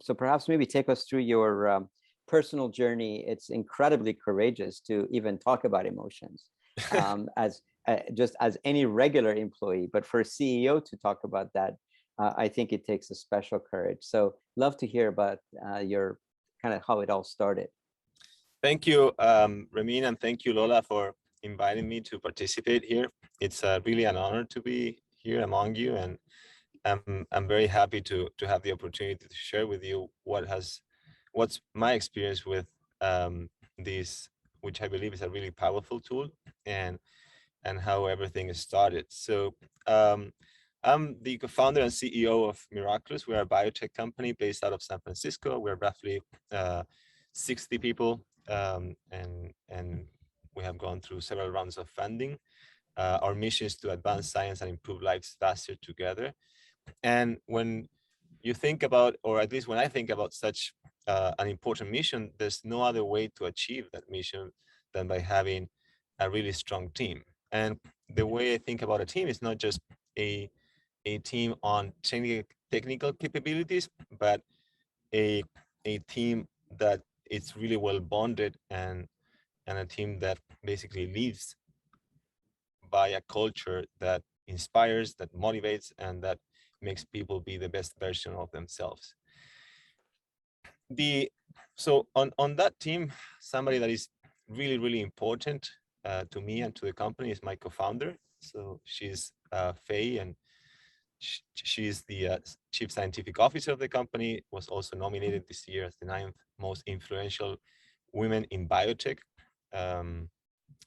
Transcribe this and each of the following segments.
So perhaps maybe take us through your personal journey. It's incredibly courageous to even talk about emotions as just as any regular employee, but for a CEO to talk about that, I think it takes a special courage. So love to hear about your kind of how it all started. Thank you, Ramin, and thank you, Lola, for inviting me to participate here. It's really an honor to be here among you, and I'm very happy to have the opportunity to share with you what's my experience with this, which I believe is a really powerful tool, and how everything is started. So I'm the co-founder and CEO of Miraculous. We are a biotech company based out of San Francisco. We're roughly 60 people, and we have gone through several rounds of funding. Our mission is to advance science and improve lives faster together. And when you think about, or at least when I think about such an important mission, there's no other way to achieve that mission than by having a really strong team. And the way I think about a team is not just a team on technical capabilities, but a team that it's really well bonded, and a team that basically lives by a culture that inspires, that motivates, and that makes people be the best version of themselves. So on that team, somebody that is really, really important to me and to the company is my co-founder. So she's Faye, and she's the chief scientific officer of the company, was also nominated this year as the 9th most influential women in biotech.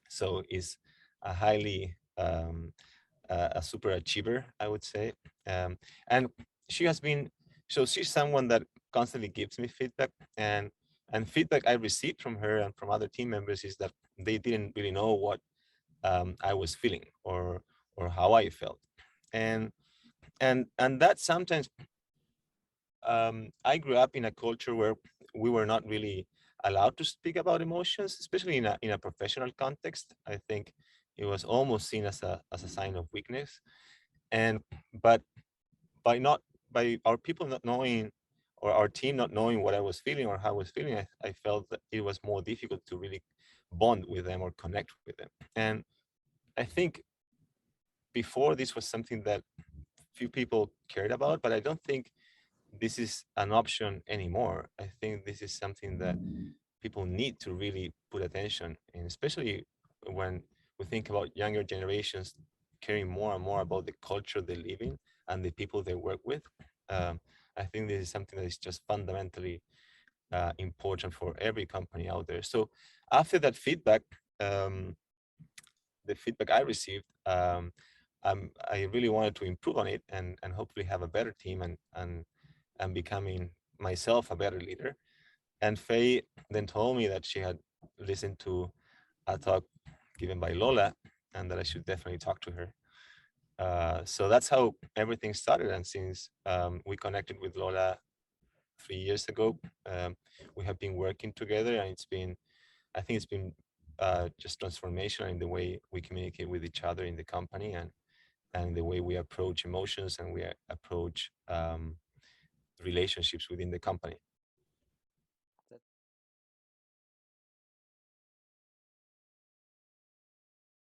So is a highly a super achiever, I would say. And she has been, so she's someone that constantly gives me feedback, and feedback I received from her and from other team members is that they didn't really know what I was feeling or how I felt. And that sometimes I grew up in a culture where we were not really allowed to speak about emotions, especially in a professional context. I think it was almost seen as a sign of weakness. And but by our people not knowing, or our team not knowing what I was feeling or how I was feeling, I felt that it was more difficult to really bond with them or connect with them. And I think before, this was something that few people cared about, but I don't think this is an option anymore. I think this is something that people need to really put attention in, especially when we think about younger generations caring more and more about the culture they live in and the people they work with. I think this is something that is just fundamentally important for every company out there. So after that feedback, the feedback I received, I really wanted to improve on it and hopefully have a better team and becoming myself a better leader. And Faye then told me that she had listened to a talk given by Lola and that I should definitely talk to her. So that's how everything started. And since we connected with Lola 3 years ago, we have been working together, and I think it's been just transformational in the way we communicate with each other in the company, and the way we approach emotions and we approach relationships within the company.